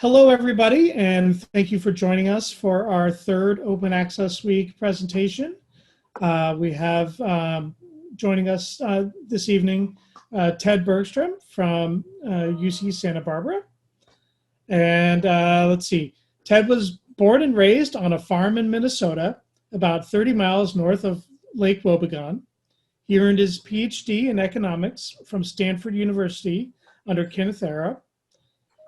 Hello, everybody, and thank you for joining us for our third Open Access Week presentation. We have joining us this evening Ted Bergstrom from UC Santa Barbara. And let's see, Ted was born and raised on a farm in Minnesota, about 30 miles north of Lake Wobegon. He earned his PhD in economics from Stanford University under Kenneth Arrow.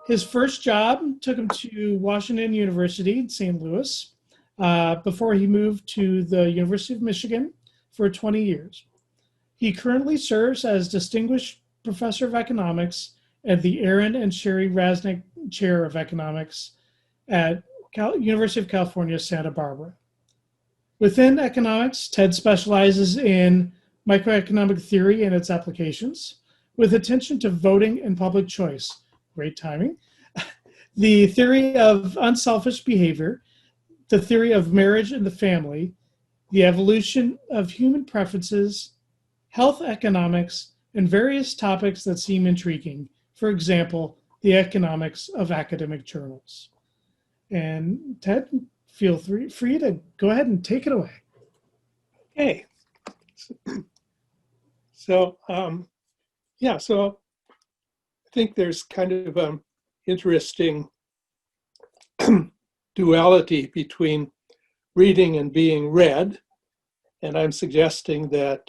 His first job took him to Washington University in St. Louis before he moved to the University of Michigan for 20 years. He currently serves as Distinguished Professor of Economics at the Aaron and Cherie Raznick Chair of Economics at University of California, Santa Barbara. Within economics, Ted specializes in microeconomic theory and its applications, with attention to voting and public choice. Great timing. The theory of unselfish behavior, the theory of marriage and the family, the evolution of human preferences, health economics, and various topics that seem intriguing. For example, the economics of academic journals. And Ted, feel free to go ahead and take it away. Okay. So, so I think there's kind of an interesting duality between reading and being read. And I'm suggesting that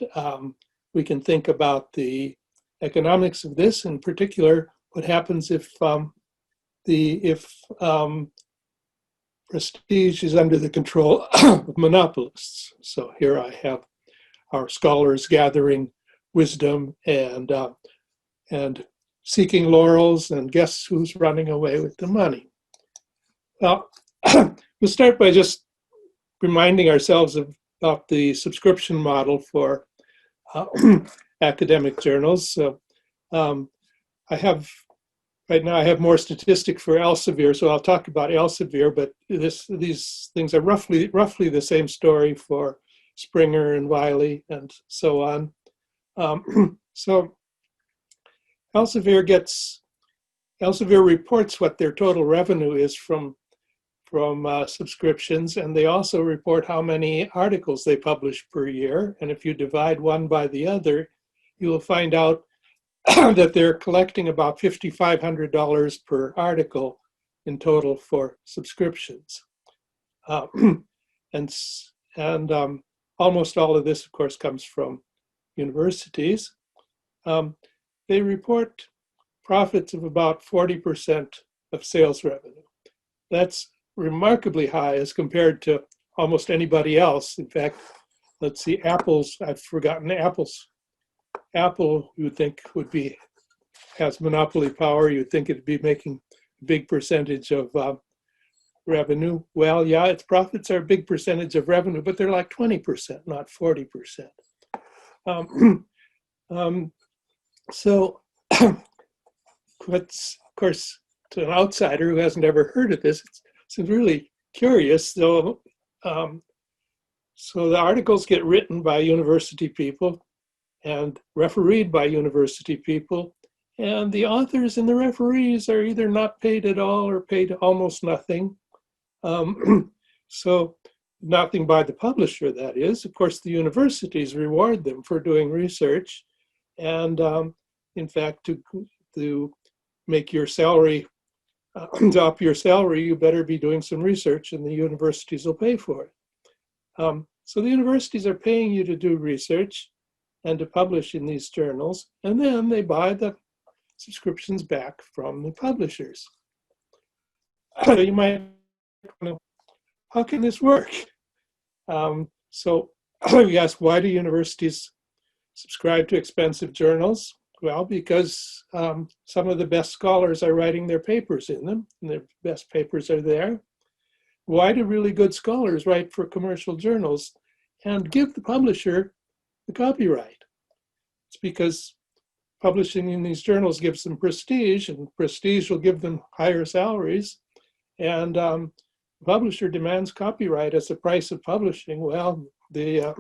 we can think about the economics of this, in particular, what happens if prestige is under the control of monopolists. So here I have our scholars gathering wisdom and seeking laurels, and guess who's running away with the money? Well, we'll start by just reminding ourselves about the subscription model for academic journals. So right now I have more statistic for Elsevier, so I'll talk about Elsevier, but these things are roughly the same story for Springer and Wiley and so on. So Elsevier reports what their total revenue is from subscriptions, and they also report how many articles they publish per year. And if you divide one by the other, you will find out that they're collecting about $5,500 per article in total for subscriptions. And almost all of this, of course, comes from universities. They report profits of about 40% of sales revenue. That's remarkably high as compared to almost anybody else. In fact, let's see, I've forgotten Apple's. Apple, you would think has monopoly power. You'd think it'd be making a big percentage of revenue. Well, yeah, its profits are a big percentage of revenue, but they're like 20%, not 40%. So, of course, to an outsider who hasn't ever heard of this, it's really curious. So the articles get written by university people and refereed by university people, and the authors and the referees are either not paid at all or paid almost nothing. So nothing by the publisher, that is. Of course, the universities reward them for doing research, and in fact, to make your salary, to up your salary, you better be doing some research, and the universities will pay for it. So the universities are paying you to do research and to publish in these journals, and then they buy the subscriptions back from the publishers. So you might know, how can this work? So you ask, why do universities subscribe to expensive journals? Well, because some of the best scholars are writing their papers in them, and their best papers are there. Why do really good scholars write for commercial journals and give the publisher the copyright? It's because publishing in these journals gives them prestige, and prestige will give them higher salaries. And the publisher demands copyright as the price of publishing. Well, the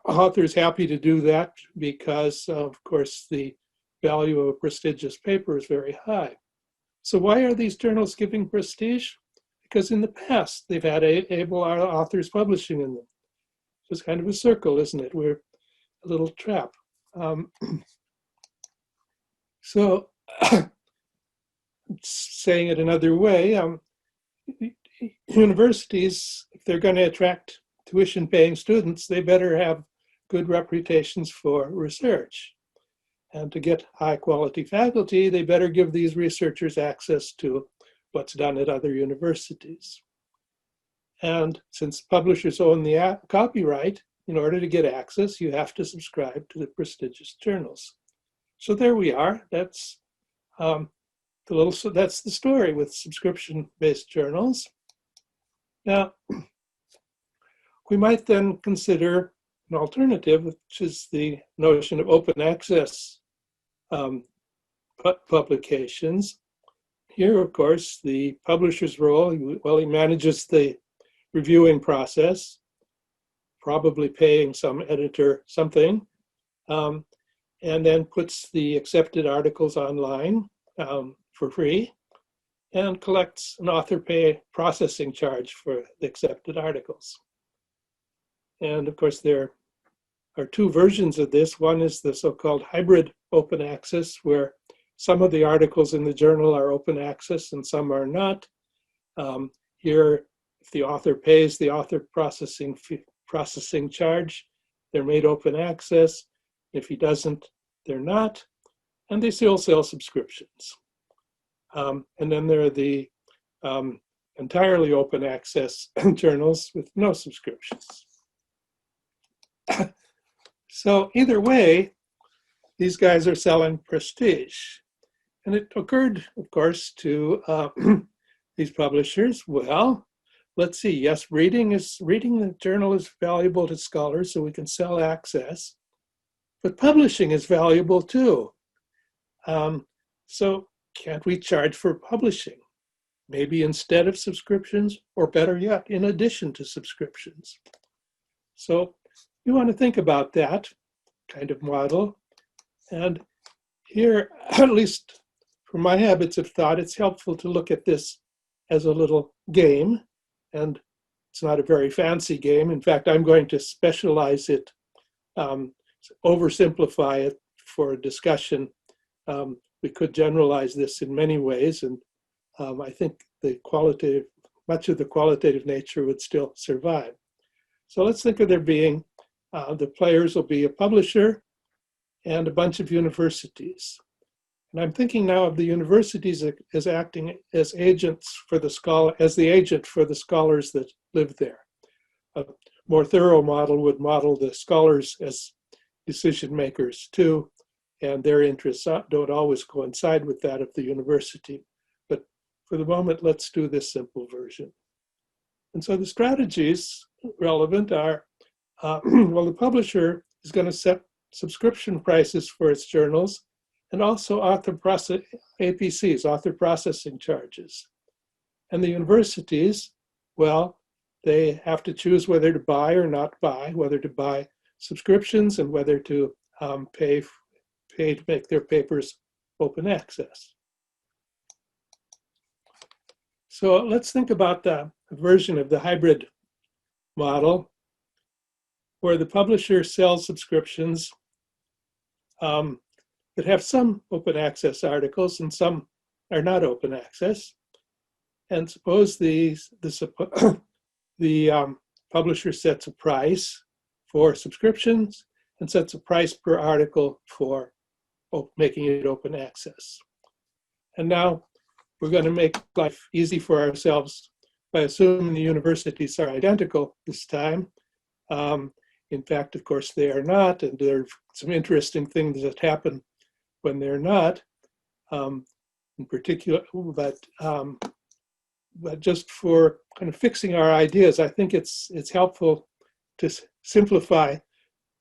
author's happy to do that because, of course, the value of a prestigious paper is very high. So why are these journals giving prestige? Because in the past, they've had able authors publishing in them. So it's kind of a circle, isn't it? We're a little trap. So saying it another way, universities, if they're going to attract tuition-paying students, they better have good reputations for research. And to get high-quality faculty, they better give these researchers access to what's done at other universities. And since publishers own the copyright, in order to get access, you have to subscribe to the prestigious journals. So there we are. That's that's the story with subscription-based journals. Now, we might then consider an alternative, which is the notion of open access publications. Here, of course, the publisher's role, well, he manages the reviewing process, probably paying some editor something, and then puts the accepted articles online for free and collects an author pay processing charge for the accepted articles. And of course, there are two versions of this. One is the so-called hybrid open access, where some of the articles in the journal are open access and some are not. Here, if the author pays the author processing charge, they're made open access. If he doesn't, they're not. And they still sell subscriptions. And then there are the entirely open access journals with no subscriptions. So either way, these guys are selling prestige. And it occurred, of course, to these publishers, well, let's see, yes, reading the journal is valuable to scholars, so we can sell access, but publishing is valuable too. So can't we charge for publishing? Maybe instead of subscriptions, or better yet, in addition to subscriptions. So you want to think about that kind of model. And here, at least for my habits of thought, it's helpful to look at this as a little game. And it's not a very fancy game. In fact, I'm going to specialize it, oversimplify it for a discussion. We could generalize this in many ways, and I think much of the qualitative nature would still survive. So let's think of there being, the players will be a publisher and a bunch of universities. And I'm thinking now of the universities as acting as agents for the agent for the scholars that live there. A more thorough model would model the scholars as decision makers too, and their interests don't always coincide with that of the university. But for the moment, let's do this simple version. And so the strategies relevant are, well, the publisher is going to set subscription prices for its journals and also APCs, author processing charges. And the universities, well, they have to choose whether to buy or not buy, whether to buy subscriptions and whether to pay to make their papers open access. So let's think about the version of the hybrid model where the publisher sells subscriptions that have some open access articles and some are not open access. And suppose the publisher sets a price for subscriptions and sets a price per article for making it open access. And now we're going to make life easy for ourselves by assuming the universities are identical this time. In fact, of course, they are not, and there are some interesting things that happen when they're not, in particular, but just for kind of fixing our ideas, I think it's helpful to simplify,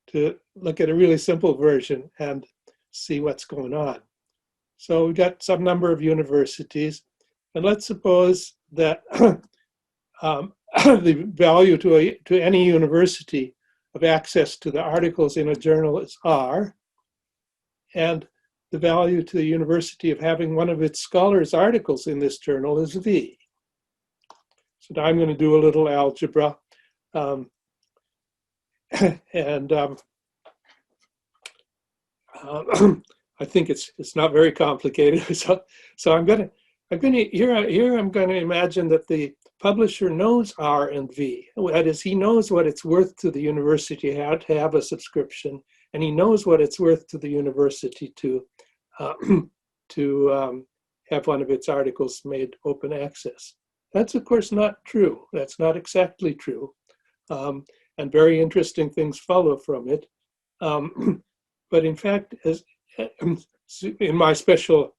to look at a really simple version and see what's going on. So we've got some number of universities, and let's suppose that the value to any university of access to the articles in a journal is R, and the value to the university of having one of its scholars' articles in this journal is V. So now I'm going to do a little algebra. And I think it's not very complicated. So I'm going to imagine that the publisher knows R and V. That is, he knows what it's worth to the university to have a subscription, and he knows what it's worth to the university to have one of its articles made open access. That's of course not true. That's not exactly true, and very interesting things follow from it. But in fact, as in my special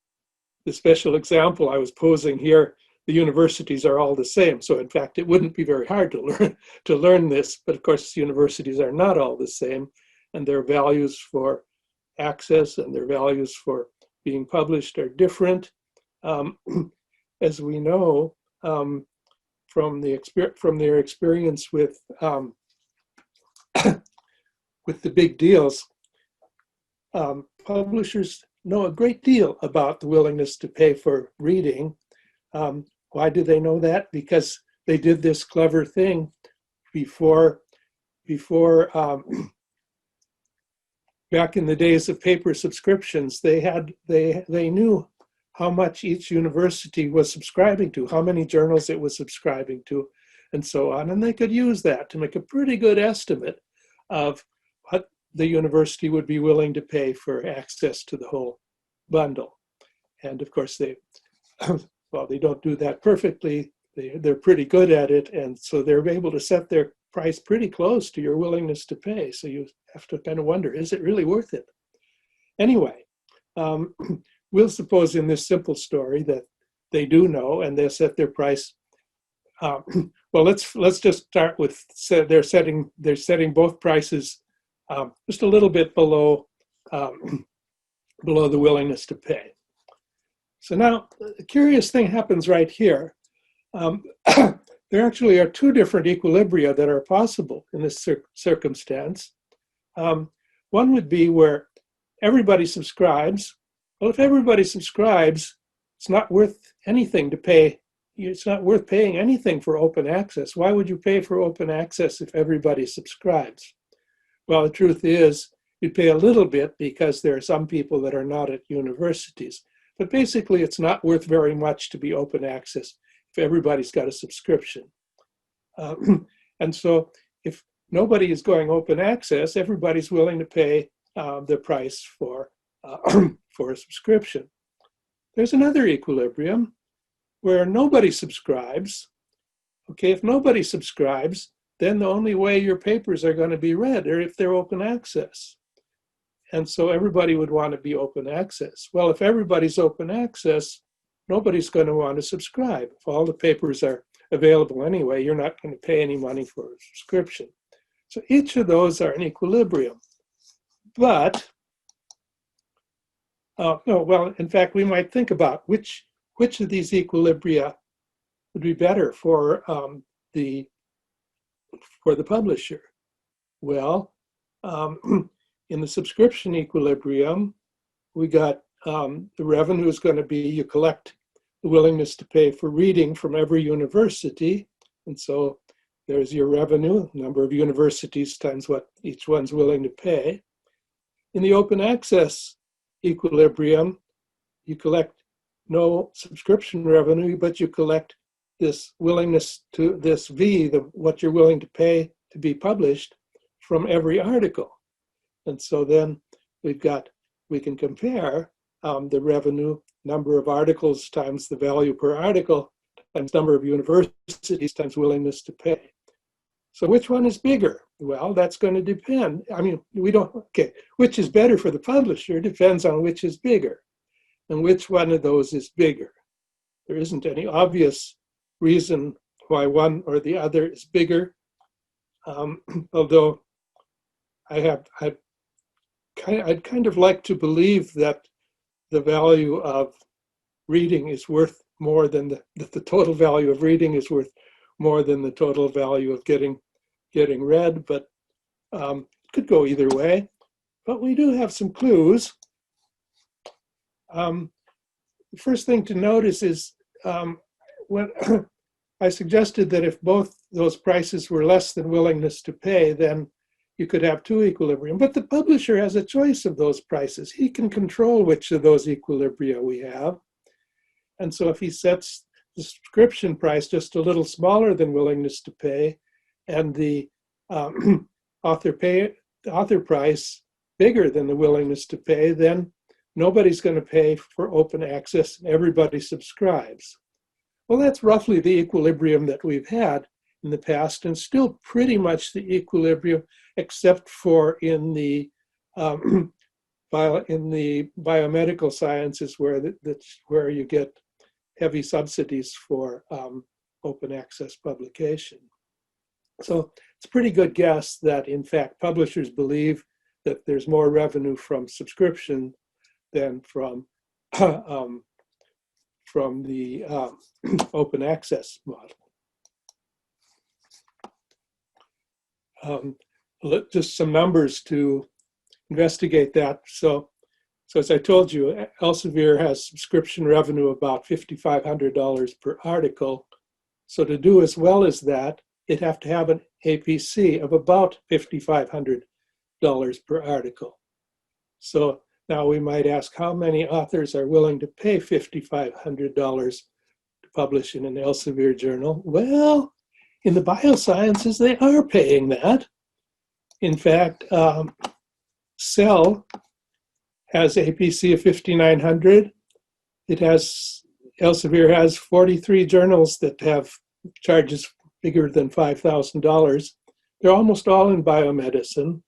example I was posing here, the universities are all the same. So in fact, it wouldn't be very hard to learn this. But of course, universities are not all the same, and their values for access and their values for being published are different. As we know from their experience with the big deals, publishers know a great deal about the willingness to pay for reading. Why do they know that? Because they did this clever thing before back in the days of paper subscriptions. They knew how much each university was subscribing to, how many journals it was subscribing to, and so on. And they could use that to make a pretty good estimate of what the university would be willing to pay for access to the whole bundle. And of course, they don't do that perfectly. They're pretty good at it. And so they're able to set their price pretty close to your willingness to pay. So you have to kind of wonder, is it really worth it? Anyway, we'll suppose in this simple story that they do know, and they'll set their price. Well, let's just start with, they're setting both prices just a little bit below the willingness to pay. So now, a curious thing happens right here. There actually are two different equilibria that are possible in this circumstance. One would be where everybody subscribes. Well, if everybody subscribes, it's not worth anything to pay. It's not worth paying anything for open access. Why would you pay for open access if everybody subscribes? Well, the truth is, you pay a little bit because there are some people that are not at universities. But basically, it's not worth very much to be open access if everybody's got a subscription. And so if nobody is going open access, everybody's willing to pay the price for a subscription. There's another equilibrium where nobody subscribes. Okay, if nobody subscribes, then the only way your papers are going to be read are if they're open access. And so everybody would want to be open access. Well, if everybody's open access, nobody's going to want to subscribe. If all the papers are available anyway, you're not going to pay any money for a subscription. So each of those are in equilibrium. But, in fact, we might think about which of these equilibria would be better for the publisher. Well, in the subscription equilibrium, we got the revenue is going to be, you collect the willingness to pay for reading from every university. And so there's your revenue, number of universities times what each one's willing to pay. In the open access equilibrium, you collect no subscription revenue, but you collect this willingness to this V, what you're willing to pay to be published from every article. And so then we can compare the revenue, number of articles times the value per article times number of universities times willingness to pay. So which one is bigger? Well, that's going to depend. I mean, which is better for the publisher depends on which is bigger. And which one of those is bigger? There isn't any obvious reason why one or the other is bigger. Although I'd kind of like to believe that the value of reading is worth more than the total value of reading is worth more than the total value of getting read, but it could go either way. But we do have some clues. The first thing to notice is when I suggested that if both those prices were less than willingness to pay, then you could have two equilibrium. But the publisher has a choice of those prices. He can control which of those equilibria we have. And so if he sets the subscription price just a little smaller than willingness to pay, and the author price bigger than the willingness to pay, then nobody's going to pay for open access and everybody subscribes. Well, that's roughly the equilibrium that we've had in the past, and still pretty much the equilibrium, except for in the biomedical sciences where you get heavy subsidies for open access publication. So it's a pretty good guess that, in fact, publishers believe that there's more revenue from subscription than from the open access model. Just some numbers to investigate that. So as I told you, Elsevier has subscription revenue about $5,500 per article. So to do as well as that, it'd have to have an APC of about $5,500 per article. So now we might ask, how many authors are willing to pay $5,500 to publish in an Elsevier journal? Well, in the biosciences, they are paying that. In fact, Cell has APC of $5,900. Elsevier has 43 journals that have charges bigger than $5,000. They're almost all in biomedicine.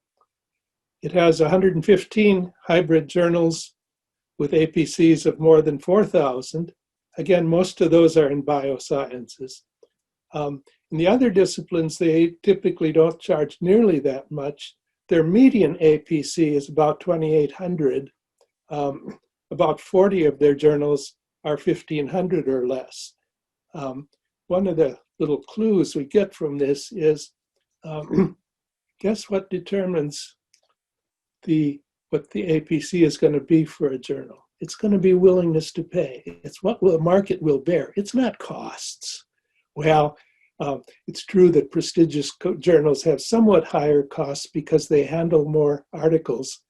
It has 115 hybrid journals with APCs of more than 4,000. Again, most of those are in biosciences. In the other disciplines, they typically don't charge nearly that much. Their median APC is about 2,800. About 40 of their journals are 1,500 or less. One of the little clues we get from this is, guess what determines what the APC is going to be for a journal? It's going to be willingness to pay. It's what the market will bear. It's not costs. Well, it's true that prestigious journals have somewhat higher costs because they handle more articles.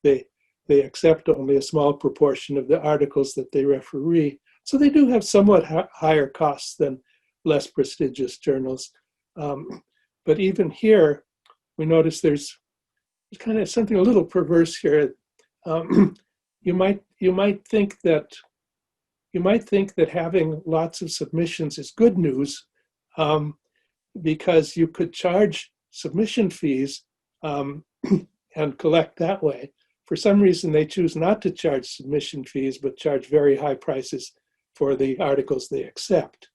They accept only a small proportion of the articles that they referee. So they do have somewhat higher costs than less prestigious journals. But even here, we notice there's kind of something a little perverse here. You might think that having lots of submissions is good news, because you could charge submission fees and collect that way. For some reason, they choose not to charge submission fees, but charge very high prices for the articles they accept.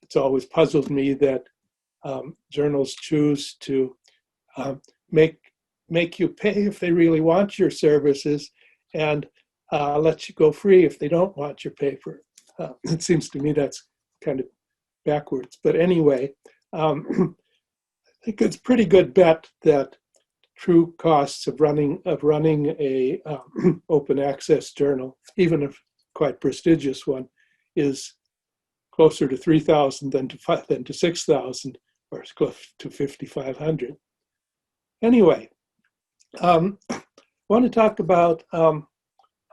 It's always puzzled me that journals choose to make you pay if they really want your services and let you go free if they don't want your paper. It seems to me that's kind of backwards. But anyway, I think it's a pretty good bet that true costs of running a open access journal, even a quite prestigious one, is closer to 3,000 than to 6,000, or close to 5,500. Anyway, I want to talk about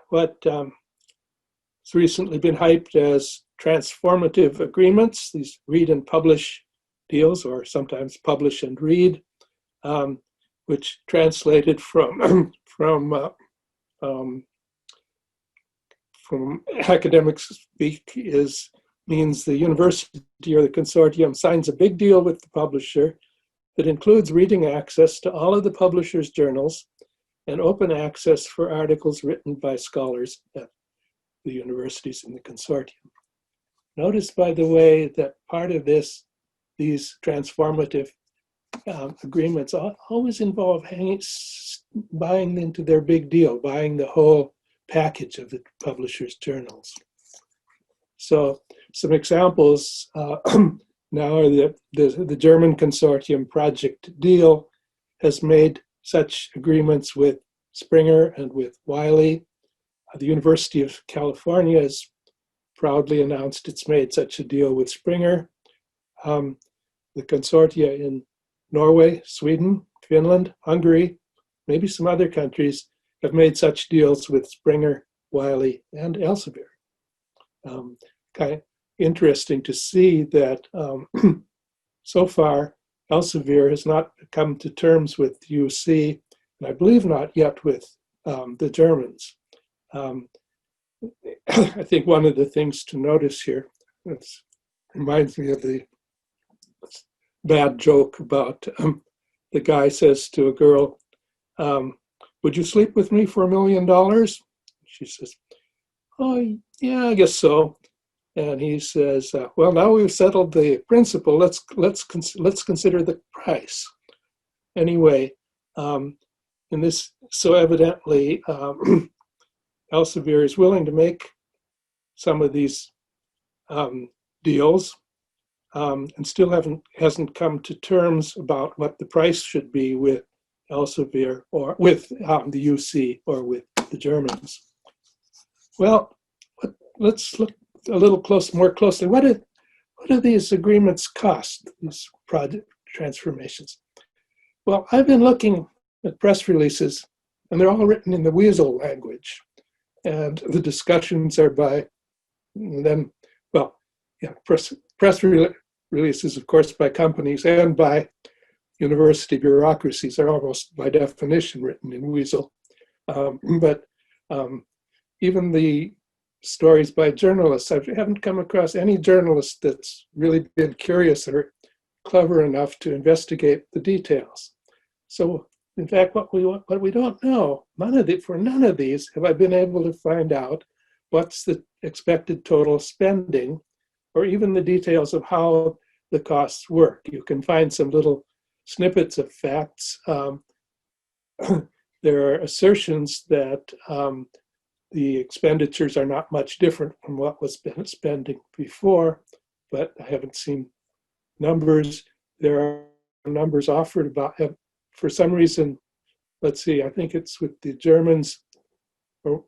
what has recently been hyped as transformative agreements, these read and publish deals, or sometimes publish and read, which translated from academic speak means the university or the consortium signs a big deal with the publisher that includes reading access to all of the publisher's journals and open access for articles written by scholars at the universities in the consortium. Notice, by the way, that part of these transformative agreements always involve buying into their big deal, buying the whole package of the publisher's journals. So some examples now are the German consortium Project Deal has made such agreements with Springer and with Wiley. The University of California has proudly announced it's made such a deal with Springer. The consortia in Norway, Sweden, Finland, Hungary, maybe some other countries have made such deals with Springer, Wiley, and Elsevier. Kind of interesting to see that so far Elsevier has not come to terms with UC, and I believe not yet with the Germans. I think one of the things to notice here, it reminds me of the bad joke about the guy says to a girl, would you sleep with me for $1 million? She says, oh, yeah, I guess so. And he says, well, now we've settled the principle, let's consider the price. Anyway, in this, so evidently, Elsevier is willing to make some of these deals and still hasn't come to terms about what the price should be with Elsevier or with the UC or with the Germans. Well, let's look a little more closely. What do these agreements cost, these project transformations? Well, I've been looking at press releases, and they're all written in the weasel language. And the discussions are by them, well, yeah, press releases, of course, by companies and by university bureaucracies are almost by definition written in weasel. But even the stories by journalists, I haven't come across any journalist that's really been curious or clever enough to investigate the details. So, in fact, what we don't know, for none of these have I been able to find out what's the expected total spending, or even the details of how the costs work. You can find some little snippets of facts. There are assertions that the expenditures are not much different from what was spending before, but I haven't seen numbers. There are numbers offered about, for some reason, let's see, I think it's with the Germans or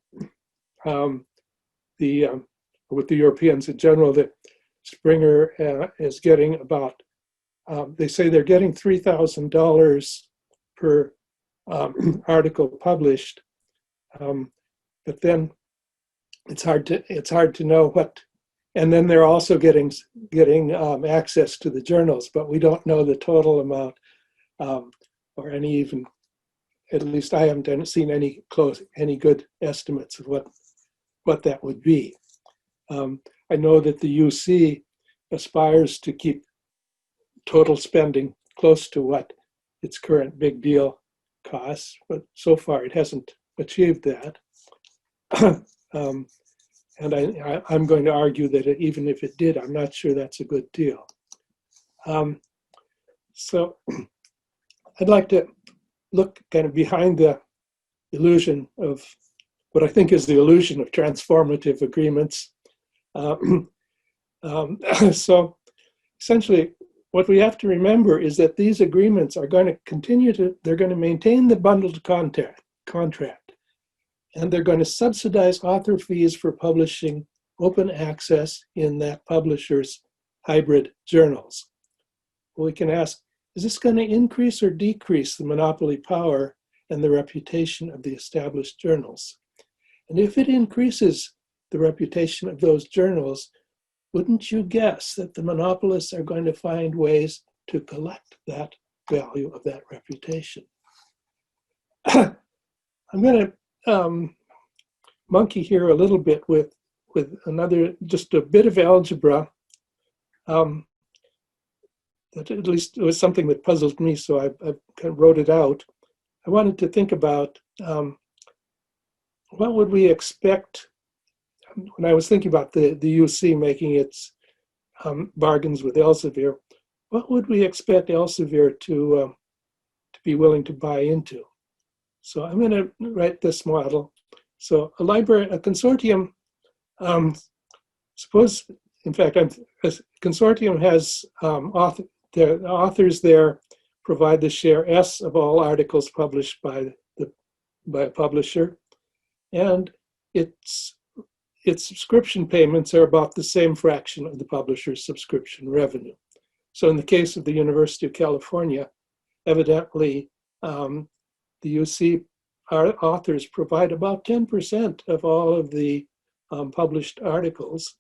with the Europeans in general, that Springer is getting about, they say they're getting $3,000 per article published, but then it's hard to know what. And then they're also getting access to the journals, but we don't know the total amount, or any even. At least I haven't seen any good estimates of what that would be. I know that the UC aspires to keep total spending close to what its current big deal costs, but so far it hasn't achieved that. And I'm going to argue that even if it did, I'm not sure that's a good deal. So I'd like to look kind of behind the illusion of what I think is the illusion of transformative agreements. So essentially, what we have to remember is that these agreements are going to they're going to maintain the bundled contract, and they're going to subsidize author fees for publishing open access in that publisher's hybrid journals. Well, we can ask, is this going to increase or decrease the monopoly power and the reputation of the established journals? And if it increases the reputation of those journals, wouldn't you guess that the monopolists are going to find ways to collect that value of that reputation? I'm going to monkey here a little bit with another, just a bit of algebra. That at least it was something that puzzled me, so I kind of wrote it out. I wanted to think about what would we expect when I was thinking about the UC making its bargains with Elsevier. What would we expect Elsevier to be willing to buy into? So I'm going to write this model. So a consortium. Suppose, in fact, a consortium has the authors there provide the share S of all articles published by a publisher, and its subscription payments are about the same fraction of the publisher's subscription revenue. So in the case of the University of California, evidently the UC authors provide about 10% of all of the published articles.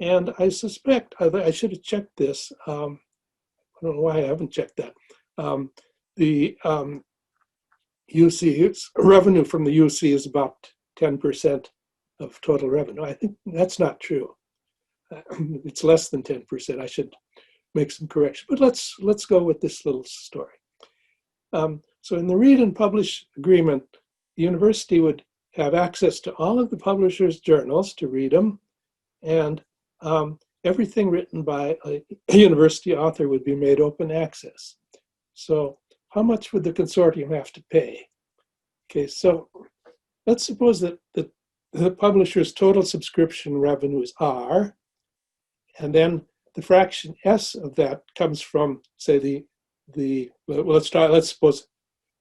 And I suspect, I should have checked this, I don't know why I haven't checked that. The UC's revenue from the UC is about 10% of total revenue. I think that's not true. It's less than 10%. I should make some correction, but let's go with this little story. So in the read and publish agreement, the university would have access to all of the publisher's journals to read them, and everything written by a university author would be made open access. So how much would the consortium have to pay? Okay, so let's suppose that the publisher's total subscription revenue is R, and then the fraction S of that comes from, say,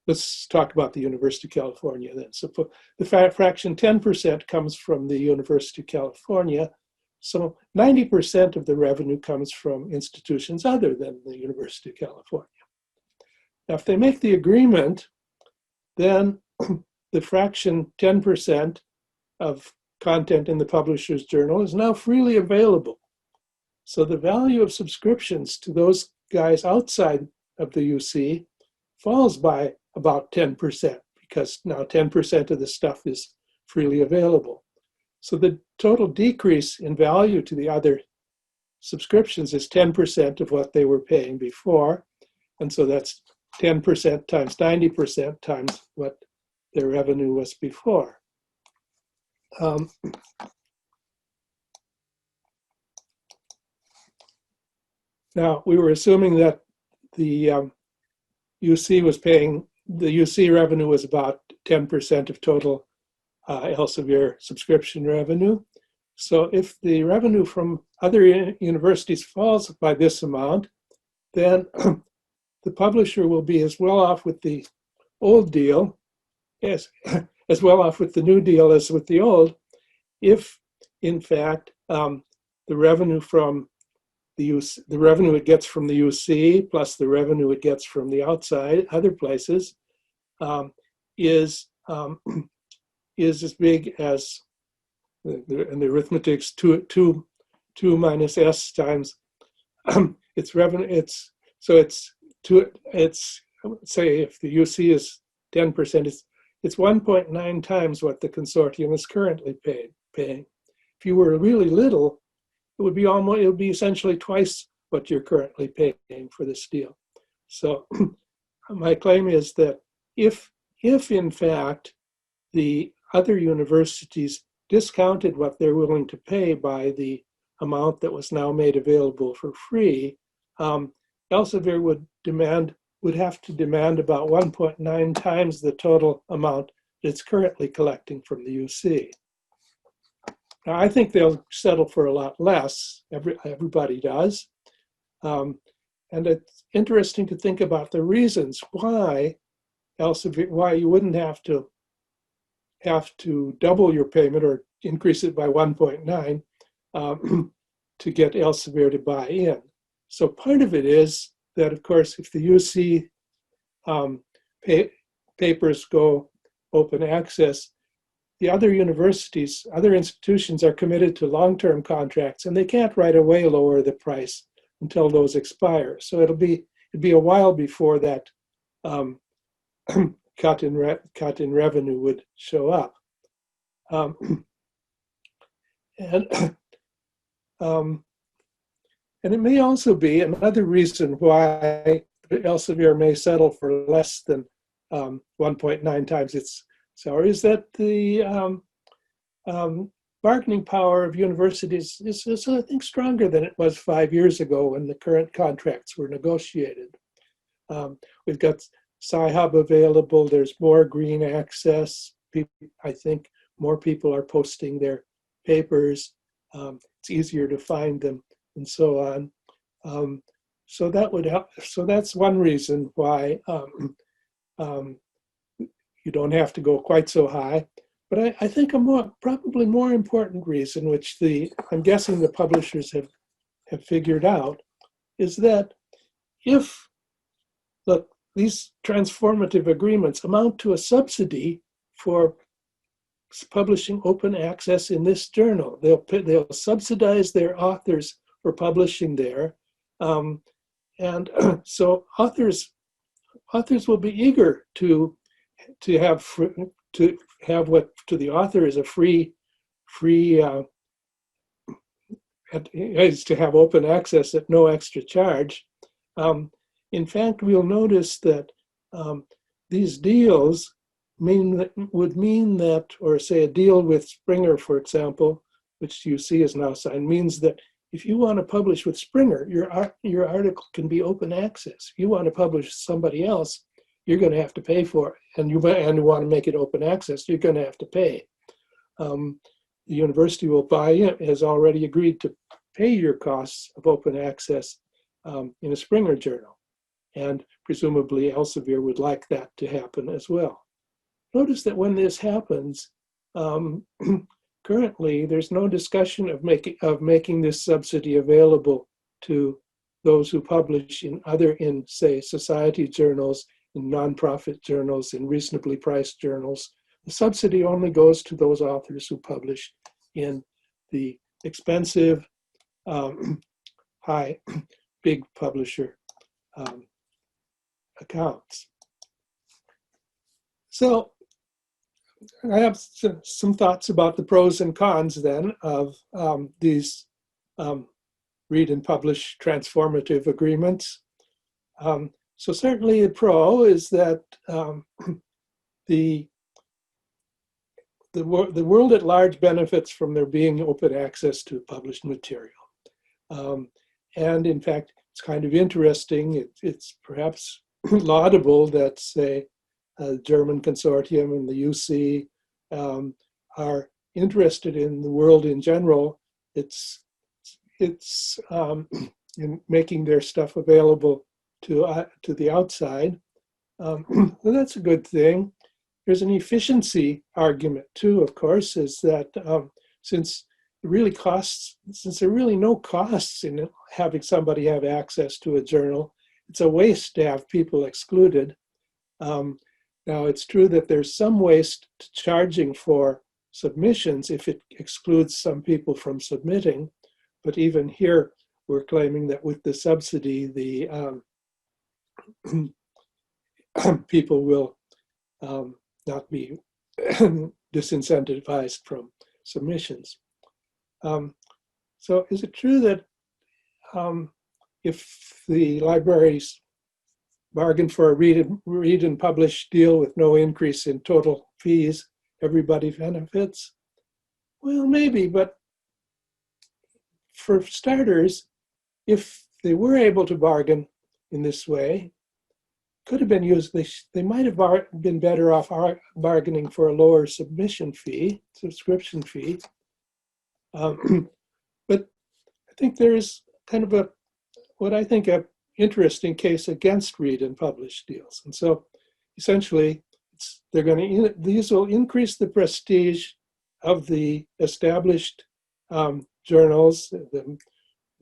let's talk about the University of California then. So the fraction 10% comes from the University of California. So 90% of the revenue comes from institutions other than the University of California. Now, if they make the agreement, then the fraction 10% of content in the publisher's journal is now freely available. So the value of subscriptions to those guys outside of the UC falls by about 10%, because now 10% of the stuff is freely available. So the total decrease in value to the other subscriptions is 10% of what they were paying before. And so that's 10% times 90% times what their revenue was before. Now, we were assuming that the UC was paying, the UC revenue was about 10% of total Elsevier subscription revenue. So if the revenue from other universities falls by this amount, then the publisher will be as well off with the old deal as well off with the new deal as with the old, if in fact the revenue from the revenue it gets from the UC plus the revenue it gets from the outside other places is as big as and the arithmetic's two minus s times its revenue. It's say if the UC is 10%, it's 1.9 times what the consortium is currently paying. If you were really little, it would be essentially twice what you're currently paying for this deal. So my claim is that if in fact the other universities discounted what they're willing to pay by the amount that was now made available for free, Elsevier would have to demand about 1.9 times the total amount it's currently collecting from the UC. Now, I think they'll settle for a lot less. Everybody does. And it's interesting to think about the reasons why Elsevier, why you wouldn't have to double your payment or increase it by 1.9 to get Elsevier to buy in. So part of it is that, of course, if the UC papers go open access, the other universities, other institutions are committed to long-term contracts, and they can't right away lower the price until those expire. So it'd be a while before that cut in revenue would show up. And it may also be another reason why Elsevier may settle for less than 1.9 times its salary is that the bargaining power of universities is, I think, stronger than it was 5 years ago when the current contracts were negotiated. We've got Sci-Hub available. There's more green access. I think more people are posting their papers. It's easier to find them, and so on. So that would help. So that's one reason why you don't have to go quite so high. But I think probably more important reason, which I'm guessing the publishers have figured out, is that if these transformative agreements amount to a subsidy for publishing open access in this journal, they'll subsidize their authors for publishing there, and so authors will be eager to have what to the author is a free is to have open access at no extra charge. In fact, we'll notice that these deals would mean that, or say a deal with Springer, for example, which you see is now signed, means that if you want to publish with Springer, your article can be open access. If you want to publish with somebody else, you're going to have to pay for it, and you want to make it open access, you're going to have to pay. The university will buy in, has already agreed to pay your costs of open access in a Springer journal, and presumably Elsevier would like that to happen as well. Notice that when this happens, currently there's no discussion of making this subsidy available to those who publish in say society journals, in nonprofit journals, in reasonably priced journals. The subsidy only goes to those authors who publish in the expensive, high, big publisher accounts. So I have some thoughts about the pros and cons then of these read and publish transformative agreements. So certainly the pro is that the world at large benefits from there being open access to published material. And in fact, it's kind of interesting. It's perhaps laudable that, say, a German consortium and the UC are interested in the world in general. It's in making their stuff available to the outside. Well, that's a good thing. There's an efficiency argument too, of course, is that since there are really no costs in having somebody have access to a journal, it's a waste to have people excluded. Now, it's true that there's some waste to charging for submissions if it excludes some people from submitting, but even here, we're claiming that with the subsidy, the people will not be disincentivized from submissions. So is it true that if the libraries bargain for a read and publish deal with no increase in total fees, everybody benefits? Well, maybe, but for starters, if they were able to bargain in this way, could have been used, they might have been better off bargaining for a lower subscription fee. But I think there is kind of what I think a interesting case against read and publish deals. And so essentially these will increase the prestige of the established journals, the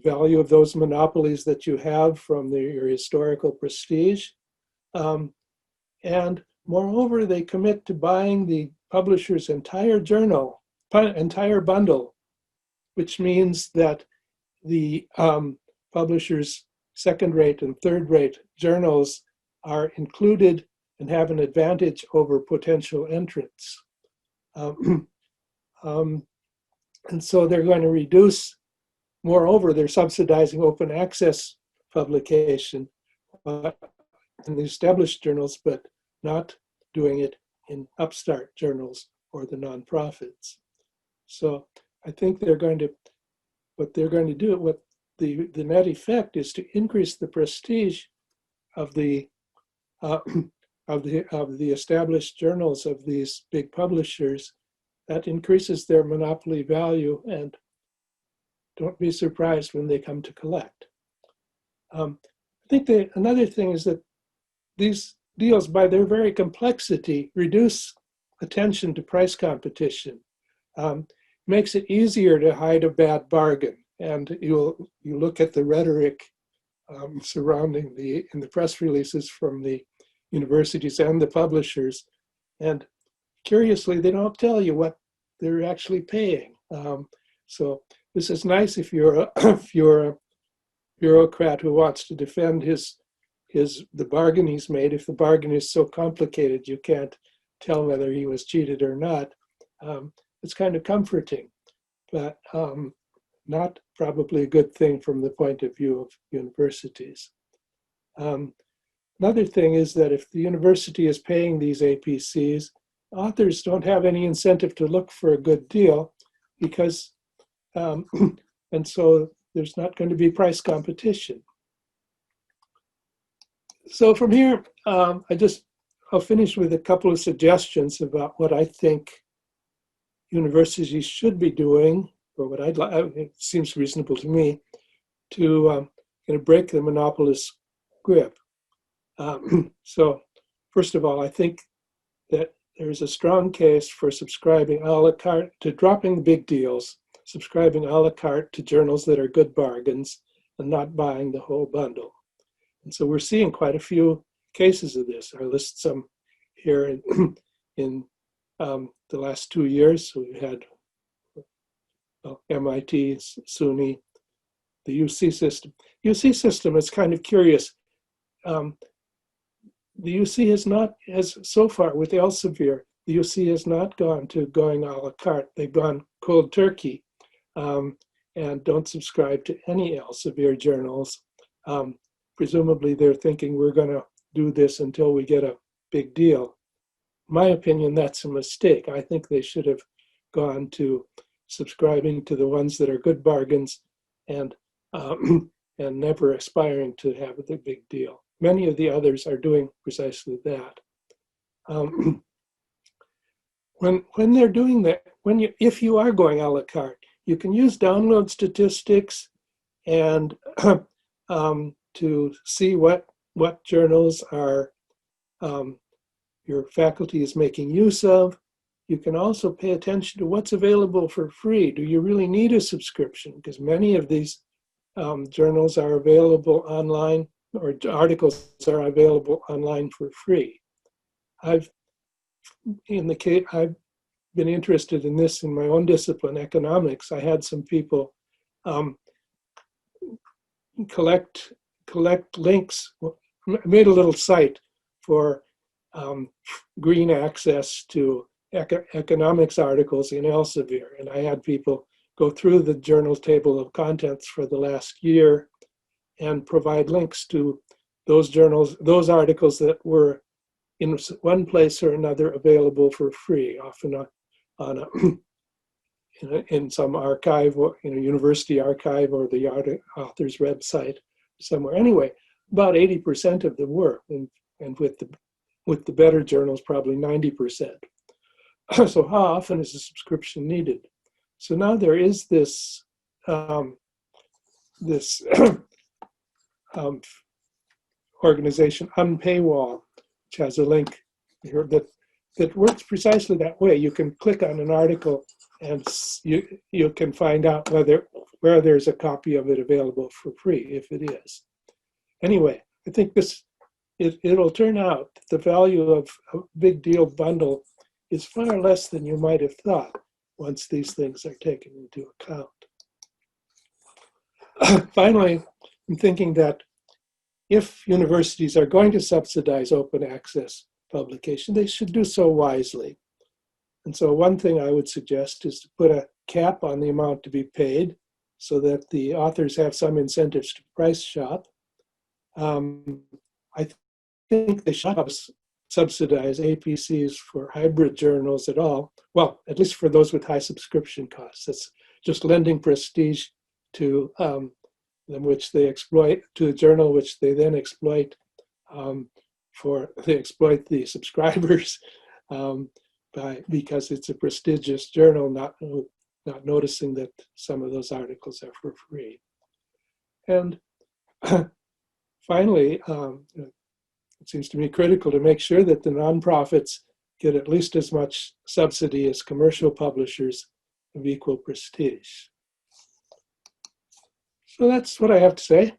value of those monopolies that you have from your historical prestige. And moreover, they commit to buying the publisher's entire bundle, which means that the publisher's second-rate and third-rate journals are included and have an advantage over potential entrants. And so they're going to reduce, moreover, they're subsidizing open access publication in the established journals, but not doing it in upstart journals or the nonprofits. So I think what the net effect is to increase the prestige of the established journals of these big publishers. That increases their monopoly value, and don't be surprised when they come to collect. I think another thing is that these deals, by their very complexity, reduce attention to price competition. Makes it easier to hide a bad bargain. And you look at the rhetoric surrounding in the press releases from the universities and the publishers, and curiously, they don't tell you what they're actually paying. So this is nice if you're a bureaucrat who wants to defend the bargain he's made. If the bargain is so complicated you can't tell whether he was cheated or not, it's kind of comforting, but not probably a good thing from the point of view of universities. Another thing is that if the university is paying these APCs, authors don't have any incentive to look for a good deal because, and so there's not going to be price competition. So from here, I'll finish with a couple of suggestions about what I think universities should be doing, or what I'd like, it seems reasonable to me, to break the monopolist grip. So first of all, I think that there's a strong case for subscribing a la carte, to dropping the big deals, subscribing a la carte to journals that are good bargains and not buying the whole bundle. And so we're seeing quite a few cases of this. I list some here in the last 2 years. So we've had MIT, SUNY, the UC system. UC system is kind of curious. The UC has so far with Elsevier, the UC has not gone to going a la carte. They've gone cold turkey and don't subscribe to any Elsevier journals. Presumably they're thinking we're going to do this until we get a big deal. In my opinion, that's a mistake. I think they should have gone to subscribing to the ones that are good bargains and never aspiring to have the big deal. Many of the others are doing precisely that. When they're doing that, if you are going a la carte, you can use download statistics and to see what journals are your faculty is making use of. You can also pay attention to what's available for free. Do you really need a subscription? Because many of these journals are available online, or articles are available online for free. I've been interested in this in my own discipline, economics. I had some people collect links, made a little site for green access to economics articles in Elsevier. And I had people go through the journal table of contents for the last year and provide links to those journals, those articles that were in one place or another available for free, often in some archive, or in a university archive, or the author's website somewhere. Anyway, about 80% of them were, and with the better journals, probably 90%. So how often is a subscription needed? So now there is this organization, Unpaywall, which has a link here that works precisely that way. You can click on an article and you can find out where there's a copy of it available for free, if it is. Anyway, I think it'll turn out that the value of a big deal bundle is far less than you might have thought once these things are taken into account. Finally, I'm thinking that if universities are going to subsidize open access publication, they should do so wisely. And so one thing I would suggest is to put a cap on the amount to be paid so that the authors have some incentives to price shop. I think they should subsidize APCs for hybrid journals at all. Well, at least for those with high subscription costs. It's just lending prestige to them, which they exploit, to a journal which they then exploit they exploit the subscribers because it's a prestigious journal, not noticing that some of those articles are for free. And finally, it seems to me critical to make sure that the nonprofits get at least as much subsidy as commercial publishers of equal prestige. So that's what I have to say.